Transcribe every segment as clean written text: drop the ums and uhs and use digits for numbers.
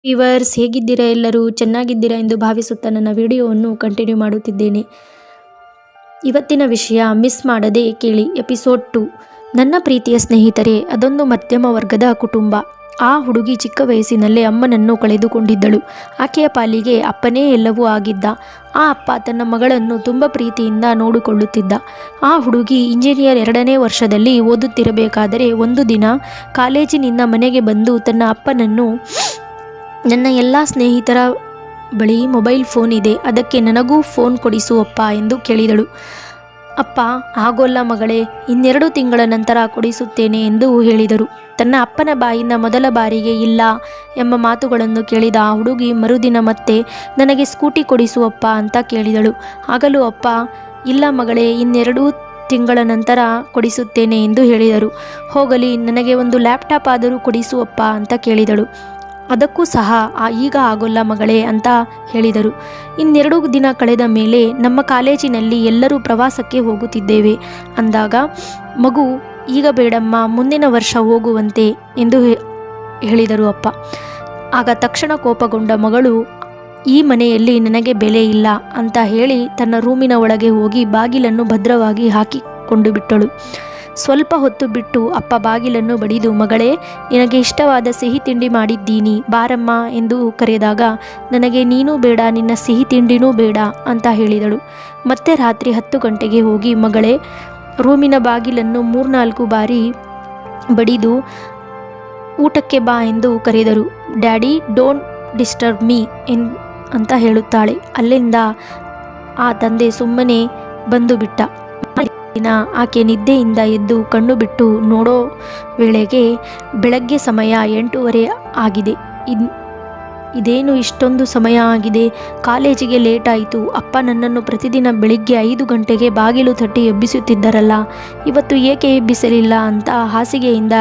Viewers, ಹೇಗಿದ್ದೀರಾ? ಎಲ್ಲರೂ ಚೆನ್ನಾಗಿದ್ದೀರಾ ಎಂದು ಭಾವಿಸುತ್ತಾ ನನ್ನ ವಿಡಿಯೋವನ್ನು ಕಂಟಿನ್ಯೂ ಮಾಡುತ್ತಿದ್ದೇನೆ. ಇವತ್ತಿನ ವಿಷಯ ಮಿಸ್ ಮಾಡದೆ ಕೇಳಿ. ಎಪಿಸೋಡ್ 2. ನನ್ನ ಪ್ರೀತಿಯ ಸ್ನೇಹಿತರೆ, ಅದೊಂದು ಮಧ್ಯಮ ವರ್ಗದ ಕುಟುಂಬ. ಆ ಹುಡುಗಿ ಚಿಕ್ಕ ವಯಸ್ಸಿನಲ್ಲೇ ಅಮ್ಮನನ್ನು ಕಳೆದುಕೊಂಡಿದ್ದಳು. ಆಕೆಯ ಪಾಲಿಗೆ ಅಪ್ಪನೇ ಎಲ್ಲವೂ ಆಗಿದ್ದ. ಆ ಅಪ್ಪ ತನ್ನ ಮಗಳನ್ನು ತುಂಬ ಪ್ರೀತಿಯಿಂದ ನೋಡಿಕೊಳ್ಳುತ್ತಿದ್ದ. ಆ ಹುಡುಗಿ ಇಂಜಿನಿಯರ್ 2ನೇ ವರ್ಷದಲ್ಲಿ ಓದುತ್ತಿರಬೇಕಾದರೆ ಒಂದು ದಿನ ಕಾಲೇಜಿನಿಂದ ಮನೆಗೆ ಬಂದು ತನ್ನ ಅಪ್ಪನನ್ನು, ನನ್ನ ಎಲ್ಲ ಸ್ನೇಹಿತರ ಬಳಿ ಮೊಬೈಲ್ ಫೋನ್ ಇದೆ, ಅದಕ್ಕೆ ನನಗೂ ಫೋನ್ ಕೊಡಿಸು ಅಪ್ಪ ಎಂದು ಕೇಳಿದಳು. ಅಪ್ಪ, ಆಗೋಲ್ಲ ಮಗಳೇ, 2 ತಿಂಗಳ ನಂತರ ಕೊಡಿಸುತ್ತೇನೆ ಎಂದು ಹೇಳಿದರು. ತನ್ನ ಅಪ್ಪನ ಬಾಯಿಂದ ಮೊದಲ ಬಾರಿಗೆ ಇಲ್ಲ ಎಂಬ ಮಾತುಗಳನ್ನು ಕೇಳಿದ ಆ ಹುಡುಗಿ ಮರುದಿನ ಮತ್ತೆ ನನಗೆ ಸ್ಕೂಟಿ ಕೊಡಿಸು ಅಪ್ಪ ಅಂತ ಕೇಳಿದಳು. ಆಗಲೂ ಅಪ್ಪ, ಇಲ್ಲ ಮಗಳೇ, 2 ತಿಂಗಳ ನಂತರ ಕೊಡಿಸುತ್ತೇನೆ ಎಂದು ಹೇಳಿದರು. ಹೋಗಲಿ, ನನಗೆ ಒಂದು ಲ್ಯಾಪ್ಟಾಪ್ ಆದರೂ ಕೊಡಿಸು ಅಪ್ಪ ಅಂತ ಕೇಳಿದಳು. ಅದಕ್ಕೂ ಸಹ ಈಗ ಆಗೋಲ್ಲ ಮಗಳೇ ಅಂತ ಹೇಳಿದರು. 2 ದಿನ ಕಳೆದ ಮೇಲೆ ನಮ್ಮ ಕಾಲೇಜಿನಲ್ಲಿ ಎಲ್ಲರೂ ಪ್ರವಾಸಕ್ಕೆ ಹೋಗುತ್ತಿದ್ದೇವೆ ಅಂದಾಗ, ಮಗು ಈಗ ಬೇಡಮ್ಮ, ಮುಂದಿನ ವರ್ಷ ಹೋಗುವಂತೆ ಎಂದು ಹೇಳಿದರು ಅಪ್ಪ. ಆಗ ತಕ್ಷಣ ಕೋಪಗೊಂಡ ಮಗಳು, ಈ ಮನೆಯಲ್ಲಿ ನನಗೆ ಬೆಲೆ ಇಲ್ಲ ಅಂತ ಹೇಳಿ ತನ್ನ ರೂಮಿನ ಒಳಗೆ ಹೋಗಿ ಬಾಗಿಲನ್ನು ಭದ್ರವಾಗಿ ಹಾಕಿಕೊಂಡು ಬಿಟ್ಟಳು. ಸ್ವಲ್ಪ ಹೊತ್ತು ಬಿಟ್ಟು ಅಪ್ಪ ಬಾಗಿಲನ್ನು ಬಡಿದು, ಮಗಳೇ, ನಿನಗೆ ಇಷ್ಟವಾದ ಸಿಹಿ ತಿಂಡಿ ಮಾಡಿದ್ದೀನಿ, ಬಾರಮ್ಮ ಎಂದು ಕರೆದಾಗ, ನನಗೆ ನೀನು ಬೇಡ, ನಿನ್ನ ಸಿಹಿ ತಿಂಡಿನೂ ಬೇಡ ಅಂತ ಹೇಳಿದಳು. ಮತ್ತೆ ರಾತ್ರಿ 10 ಗಂಟೆಗೆ ಹೋಗಿ ಮಗಳೇ ರೂಮಿನ ಬಾಗಿಲನ್ನು 3-4 ಬಾರಿ ಬಡಿದು ಊಟಕ್ಕೆ ಬಾ ಎಂದು ಕರೆದರು. ಡ್ಯಾಡಿ, ಡೋಂಟ್ ಡಿಸ್ಟರ್ಬ್ ಮೀ ಅಂತ ಹೇಳುತ್ತಾಳೆ. ಅಲ್ಲಿಂದ ಆ ತಂದೆ ಸುಮ್ಮನೆ ಬಂದು ಬಿಟ್ಟ. ಆಕೆ ನಿದ್ದೆಯಿಂದ ಎದ್ದು ಕಣ್ಣು ಬಿಟ್ಟು ನೋಡೋ ವೇಳೆಗೆ ಬೆಳಗ್ಗೆ ಸಮಯ 8:30 ಆಗಿದೆ. ಇದೇನು ಇಷ್ಟೊಂದು ಸಮಯ ಆಗಿದೆ? ಕಾಲೇಜಿಗೆ ಲೇಟ್ ಆಯಿತು. ಅಪ್ಪ ನನ್ನನ್ನು ಪ್ರತಿದಿನ ಬೆಳಿಗ್ಗೆ 5 ಗಂಟೆಗೆ ಬಾಗಿಲು ತಟ್ಟಿ ಎಬ್ಬಿಸುತ್ತಿದ್ದರಲ್ಲ, ಇವತ್ತು ಏಕೆ ಎಬ್ಬಿಸಲಿಲ್ಲ ಅಂತ ಹಾಸಿಗೆಯಿಂದ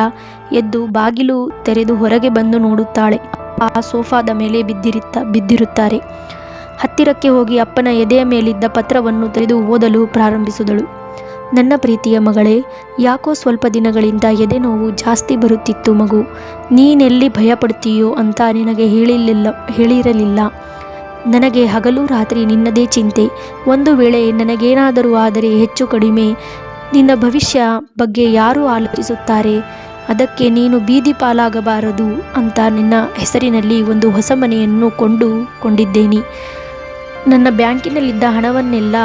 ಎದ್ದು ಬಾಗಿಲು ತೆರೆದು ಹೊರಗೆ ಬಂದು ನೋಡುತ್ತಾಳೆ. ಅಪ್ಪ ಸೋಫಾದ ಮೇಲೆ ಬಿದ್ದಿರುತ್ತಾರೆ. ಹತ್ತಿರಕ್ಕೆ ಹೋಗಿ ಅಪ್ಪನ ಎದೆಯ ಮೇಲಿದ್ದ ಪತ್ರವನ್ನು ತೆರೆದು ಓದಲು ಪ್ರಾರಂಭಿಸಿದಳು. ನನ್ನ ಪ್ರೀತಿಯ ಮಗಳೇ, ಯಾಕೋ ಸ್ವಲ್ಪ ದಿನಗಳಿಂದ ಎದೆ ನೋವು ಜಾಸ್ತಿ ಬರುತ್ತಿತ್ತು ಮಗು. ನೀನೆಲ್ಲಿ ಭಯಪಡ್ತೀಯೋ ಅಂತ ನಿನಗೆ ಹೇಳಿರಲಿಲ್ಲ. ನನಗೆ ಹಗಲು ರಾತ್ರಿ ನಿನ್ನದೇ ಚಿಂತೆ. ಒಂದು ವೇಳೆ ನನಗೇನಾದರೂ ಆದರೆ ಹೆಚ್ಚು ಕಡಿಮೆ ನಿನ್ನ ಭವಿಷ್ಯ ಬಗ್ಗೆ ಯಾರು ಆಲೋಚಿಸುತ್ತಾರೆ? ಅದಕ್ಕೆ ನೀನು ಬೀದಿ ಪಾಲಾಗಬಾರದು ಅಂತ ನಿನ್ನ ಹೆಸರಿನಲ್ಲಿ ಒಂದು ಹೊಸ ಮನೆಯನ್ನು ಕೊಂಡಿದ್ದೇನೆ. ನನ್ನ ಬ್ಯಾಂಕಿನಲ್ಲಿದ್ದ ಹಣವನ್ನೆಲ್ಲ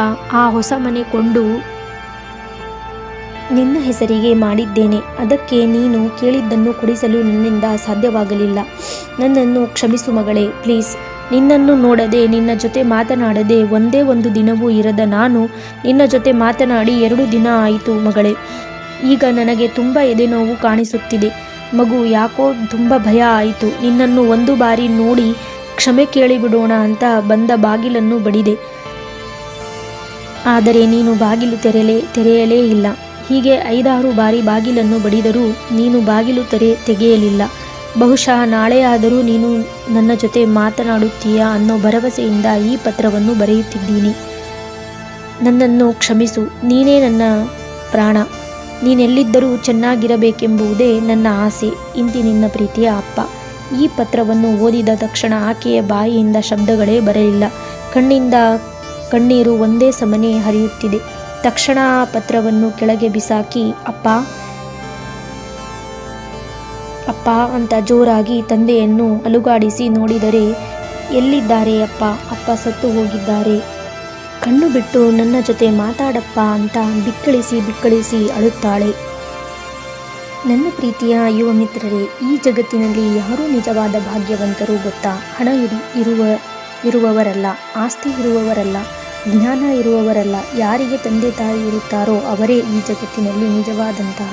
ಆ ಹೊಸ ಮನೆ ಕೊಂಡು ನಿನ್ನ ಹೆಸರಿಗೆ ಮಾಡಿದ್ದೇನೆ. ಅದಕ್ಕೆ ನೀನು ಕೇಳಿದ್ದನ್ನು ಕೊಡಿಸಲು ನನ್ನಿಂದ ಸಾಧ್ಯವಾಗಲಿಲ್ಲ. ನನ್ನನ್ನು ಕ್ಷಮಿಸು ಮಗಳೇ, ಪ್ಲೀಸ್. ನಿನ್ನನ್ನು ನೋಡದೆ, ನಿನ್ನ ಜೊತೆ ಮಾತನಾಡದೆ ಒಂದೇ ಒಂದು ದಿನವೂ ಇರದ ನಾನು ನಿನ್ನ ಜೊತೆ ಮಾತನಾಡಿ 2 ದಿನ ಆಯಿತು ಮಗಳೇ. ಈಗ ನನಗೆ ತುಂಬ ಎದೆನೋವು ಕಾಣಿಸುತ್ತಿದೆ ಮಗು. ಯಾಕೋ ತುಂಬ ಭಯ ಆಯಿತು. ನಿನ್ನನ್ನು ಒಂದು ಬಾರಿ ನೋಡಿ ಕ್ಷಮೆ ಕೇಳಿಬಿಡೋಣ ಅಂತ ಬಂದ ಬಾಗಿಲನ್ನು ಬಡಿದೆ. ಆದರೆ ನೀನು ಬಾಗಿಲು ತೆರೆಯಲೇ ಇಲ್ಲ. ಹೀಗೆ 5-6 ಬಾರಿ ಬಾಗಿಲನ್ನು ಬಡಿದರೂ ನೀನು ಬಾಗಿಲು ತೆಗೆಯಲಿಲ್ಲ. ಬಹುಶಃ ನಾಳೆ ಆದರೂ ನೀನು ನನ್ನ ಜೊತೆ ಮಾತನಾಡುತ್ತೀಯಾ ಅನ್ನೋ ಭರವಸೆಯಿಂದ ಈ ಪತ್ರವನ್ನು ಬರೆಯುತ್ತಿದ್ದೀನಿ. ನನ್ನನ್ನು ಕ್ಷಮಿಸು. ನೀನೇ ನನ್ನ ಪ್ರಾಣ. ನೀನೆಲ್ಲಿದ್ದರೂ ಚೆನ್ನಾಗಿರಬೇಕೆಂಬುದೇ ನನ್ನ ಆಸೆ. ನಿನ್ನ ಪ್ರೀತಿಯ ಅಪ್ಪ. ಈ ಪತ್ರವನ್ನು ಓದಿದ ತಕ್ಷಣ ಆಕೆಯ ಬಾಯಿಯಿಂದ ಶಬ್ದಗಳೇ ಬರಲಿಲ್ಲ. ಕಣ್ಣಿಂದ ಕಣ್ಣೀರು ಒಂದೇ ಸಮನೆ ಹರಿಯುತ್ತಿದೆ. ತಕ್ಷಣ ಆ ಪತ್ರವನ್ನು ಕೆಳಗೆ ಬಿಸಾಕಿ, ಅಪ್ಪ ಅಪ್ಪ ಅಂತ ಜೋರಾಗಿ ತಂದೆಯನ್ನು ಅಲುಗಾಡಿಸಿ ನೋಡಿದರೆ, ಎಲ್ಲಿದ್ದಾರೆ ಅಪ್ಪ? ಅಪ್ಪ ಸತ್ತು ಹೋಗಿದ್ದಾರೆ. ಕಣ್ಣು ಬಿಟ್ಟು ನನ್ನ ಜೊತೆ ಮಾತಾಡಪ್ಪ ಅಂತ ಬಿಕ್ಕಳಿಸಿ ಅಳುತ್ತಾಳೆ. ನನ್ನ ಪ್ರೀತಿಯ ಯುವ ಮಿತ್ರರೇ, ಈ ಜಗತ್ತಿನಲ್ಲಿ ಯಾರೂ ನಿಜವಾದ ಭಾಗ್ಯವಂತರು ಗೊತ್ತಾ? ಹಣ ಇರುವವರಲ್ಲ, ಆಸ್ತಿ ಇರುವವರಲ್ಲ, ಜ್ಞಾನ ಇರುವವರಲ್ಲ. ಯಾರಿಗೆ ತಂದೆ ತಾಯಿ ಇರುತ್ತಾರೋ ಅವರೇ ಈ ಜಗತ್ತಿನಲ್ಲಿ ನಿಜವಾದಂತಹ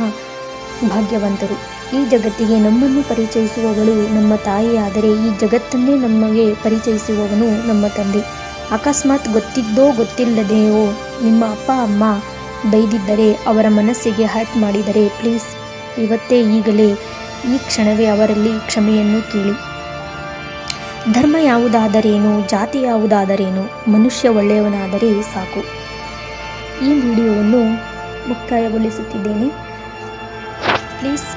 ಭಾಗ್ಯವಂತರು. ಈ ಜಗತ್ತಿಗೆ ನಮ್ಮನ್ನು ಪರಿಚಯಿಸುವವಳು ನಮ್ಮ ತಾಯಿಯಾದರೆ, ಈ ಜಗತ್ತನ್ನೇ ನಮಗೆ ಪರಿಚಯಿಸುವವನು ನಮ್ಮ ತಂದೆ. ಅಕಸ್ಮಾತ್ ಗೊತ್ತಿದ್ದೋ ಗೊತ್ತಿಲ್ಲದೆಯೋ ನಿಮ್ಮ ಅಪ್ಪ ಅಮ್ಮ ಬೈದಿದ್ದರೆ, ಅವರ ಮನಸ್ಸಿಗೆ ಹರ್ಟ್ ಮಾಡಿದರೆ, ಪ್ಲೀಸ್ ಇವತ್ತೇ ಈಗಲೇ ಈ ಕ್ಷಣವೇ ಅವರಲ್ಲಿ ಕ್ಷಮೆಯನ್ನು ಕೇಳಿ. ಧರ್ಮ ಯಾವುದಾದರೇನು, ಜಾತಿ ಯಾವುದಾದರೇನು, ಮನುಷ್ಯ ಒಳ್ಳೆಯವನಾದರೆ ಸಾಕು. ಈ ವಿಡಿಯೋವನ್ನು ಮುಕ್ತಾಯಗೊಳಿಸುತ್ತಿದ್ದೇನೆ. ಪ್ಲೀಸ್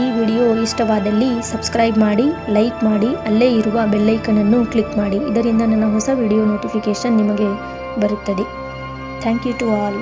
ಈ ವಿಡಿಯೋ ಇಷ್ಟವಾದಲ್ಲಿ ಸಬ್ಸ್ಕ್ರೈಬ್ ಮಾಡಿ, ಲೈಕ್ ಮಾಡಿ, ಅಲ್ಲೇ ಇರುವ ಬೆಲ್ಲೈಕನನ್ನು ಕ್ಲಿಕ್ ಮಾಡಿ. ಇದರಿಂದ ನನ್ನ ಹೊಸ ವಿಡಿಯೋ ನೋಟಿಫಿಕೇಷನ್ ನಿಮಗೆ ಬರುತ್ತದೆ. Thank you to all.